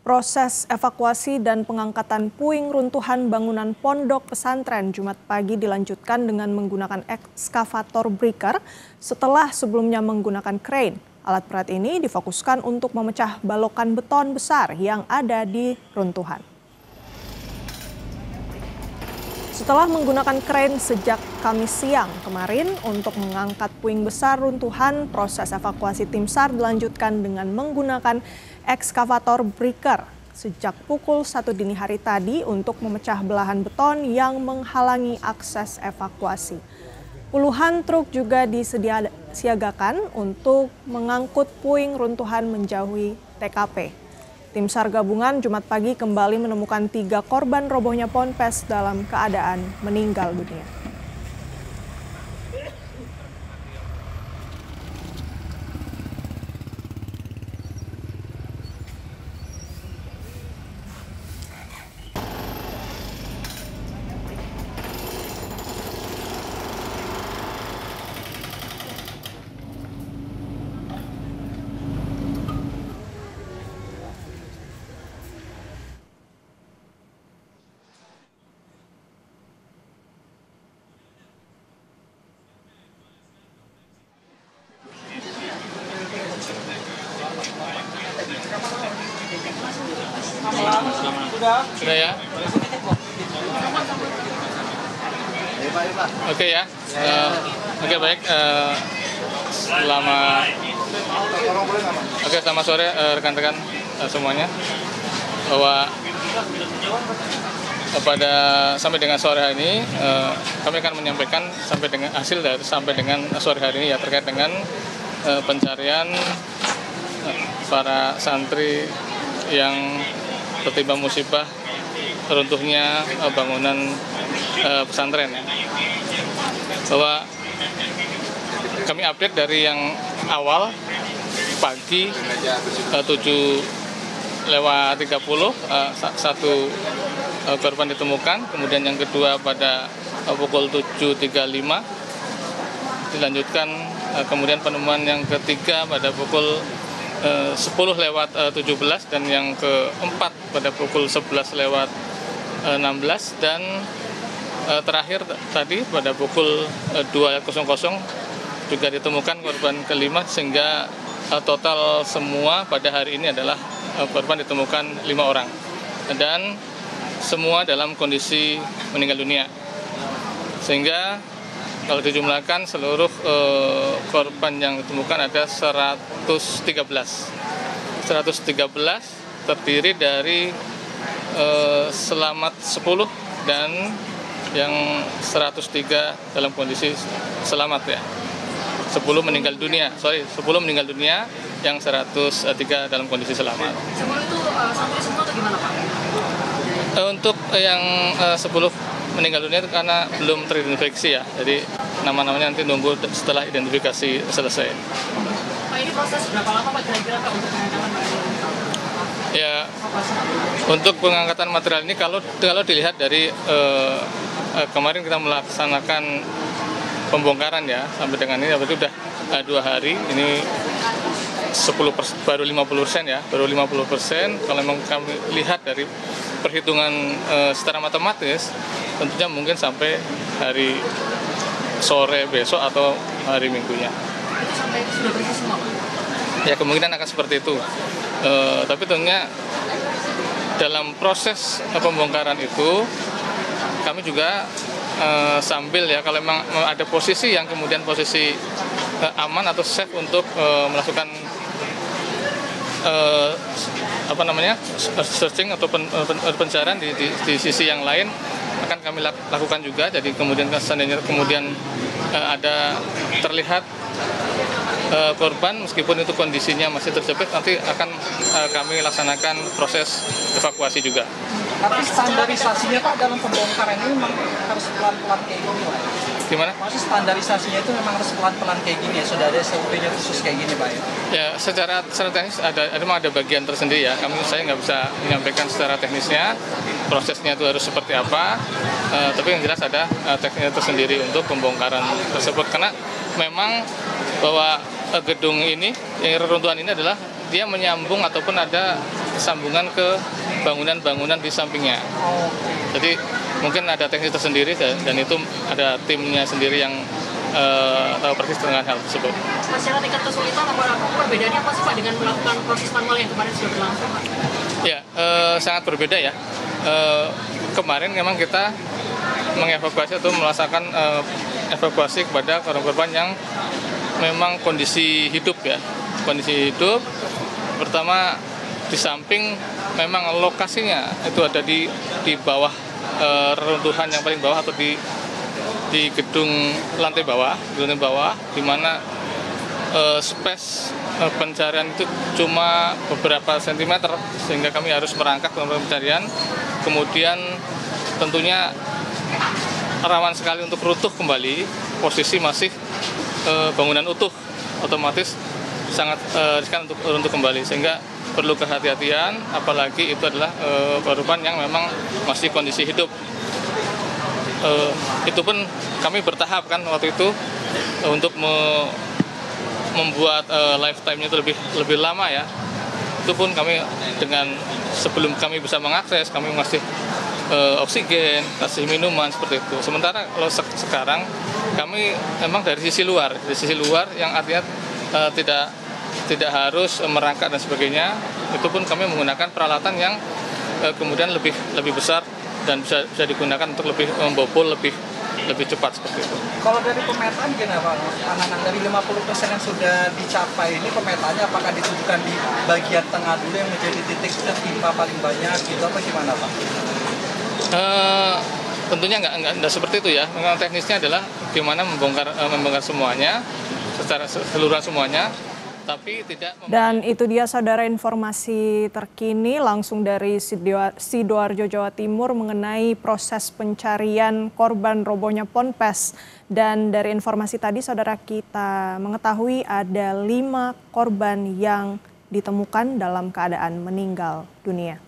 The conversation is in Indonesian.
Proses evakuasi dan pengangkatan puing runtuhan bangunan pondok pesantren Jumat pagi dilanjutkan dengan menggunakan ekskavator breaker setelah sebelumnya menggunakan crane. Alat berat ini difokuskan untuk memecah balokan beton besar yang ada di runtuhan. Setelah menggunakan crane sejak Kamis siang kemarin untuk mengangkat puing besar runtuhan, proses evakuasi tim SAR dilanjutkan dengan menggunakan ekskavator breaker sejak pukul 1 dini hari tadi untuk memecah belahan beton yang menghalangi akses evakuasi. Puluhan truk juga disiagakan untuk mengangkut puing runtuhan menjauhi TKP. Tim SAR gabungan Jumat pagi kembali menemukan 3 korban robohnya ponpes dalam keadaan meninggal dunia. Sudah ya? Oke ya. Oke baik. Selamat sore rekan-rekan semuanya. Bahwa sampai dengan sore hari ini kami akan menyampaikan sampai dengan sore hari ini ya terkait dengan pencarian para santri yang tertimpa musibah runtuhnya bangunan pesantren ya. Bahwa kami update dari yang awal pagi 7:30 satu korban ditemukan, kemudian yang kedua pada pukul 7.35 dilanjutkan, kemudian penemuan yang ketiga pada pukul 10:17 dan yang keempat pada pukul 11:16 dan terakhir tadi pada pukul 2.00 juga ditemukan korban kelima, sehingga total semua pada hari ini adalah korban ditemukan 5 orang dan semua dalam kondisi meninggal dunia, sehingga kalau dijumlahkan seluruh korban yang ditemukan ada 113 terdiri dari selamat 10 dan yang 103 dalam kondisi selamat ya. 10 meninggal dunia, yang 103 dalam kondisi selamat. Semua itu santri semua atau gimana Pak? Untuk yang 10 meninggal dunia itu karena belum teridentifikasi ya, jadi nama-namanya nanti nunggu setelah identifikasi selesai. Pak, ini proses berapa lama Pak kira-kira Pak untuk pengangkatan material ini? Ya, untuk pengangkatan material ini kalau dilihat dari kemarin kita melaksanakan pembongkaran ya, sampai dengan ini berarti sudah 2 hari, ini baru 50% ya, baru 50%. Kalau memang kami lihat dari perhitungan secara matematis, tentunya mungkin sampai hari sore besok atau hari minggunya. Itu sampai sudah bersih semua Pak? Ya kemungkinan akan seperti itu. Tapi tentunya dalam proses pembongkaran itu kami juga sambil ya, kalau memang ada posisi yang kemudian posisi aman atau safe untuk melakukan searching atau pencarian di sisi yang lain akan kami lakukan juga. Jadi kemudian seandainya ada terlihat korban meskipun itu kondisinya masih terjepit, nanti akan kami laksanakan proses evakuasi juga. Tapi standarisasinya Pak dalam pembongkaran ini memang harus pelan-pelan kayak gini Pak? Gimana? Maksudnya standarisasinya itu memang harus pelan-pelan kayak gini ya? Sudah ada SOP-nya khusus kayak gini Pak ya? Ya, secara teknis ada bagian tersendiri ya. Saya nggak bisa menyampaikan secara teknisnya prosesnya itu harus seperti apa. Tapi yang jelas ada teknisnya tersendiri untuk pembongkaran tersebut, karena memang bahwa gedung ini, yang reruntuhan ini adalah dia menyambung ataupun ada sambungan ke bangunan-bangunan di sampingnya. Jadi mungkin ada teknis tersendiri dan itu ada timnya sendiri yang tahu persis dengan hal tersebut. Secara tingkat kesulitan apa perbedaannya apa sih Pak dengan melakukan proses manual yang kemarin sudah berlangsung Pak? Ya, sangat berbeda ya. Kemarin memang kita mengevakuasi atau melaksanakan evakuasi kepada korban-korban yang memang kondisi hidup ya. Kondisi hidup, pertama di samping memang lokasinya itu ada di bawah reruntuhan yang paling bawah atau di gedung lantai bawah, di mana space pencarian itu cuma beberapa sentimeter sehingga kami harus merangkak dalam pencarian. Kemudian tentunya rawan sekali untuk runtuh kembali, posisi masih bangunan utuh, otomatis sangat riskan untuk runtuh kembali, sehingga perlu kehati-hatian, apalagi itu adalah korban yang memang masih kondisi hidup. Itu pun kami bertahap kan waktu itu untuk membuat lifetime-nya itu lebih lama ya. Itu pun kami dengan sebelum kami bisa mengakses, kami masih oksigen, kasih minuman seperti itu. Sementara kalau sekarang kami memang dari sisi luar yang artinya tidak harus merangkak dan sebagainya. Itu pun kami menggunakan peralatan yang kemudian lebih besar dan bisa digunakan untuk lebih membobol lebih cepat seperti itu. Kalau dari pemetaan gimana Pak? Anak-anak dari 50% yang sudah dicapai ini pemetaannya apakah ditujukan di bagian tengah dulu yang menjadi titik tertimpa paling banyak gitu apa gimana Pak? Tentunya nggak seperti itu ya. Memang teknisnya adalah gimana membongkar semuanya secara keseluruhan semuanya. Tapi tidak. Dan itu dia saudara informasi terkini langsung dari Sidoarjo, Jawa Timur mengenai proses pencarian korban robohnya Ponpes. Dan dari informasi tadi saudara kita mengetahui ada 5 korban yang ditemukan dalam keadaan meninggal dunia.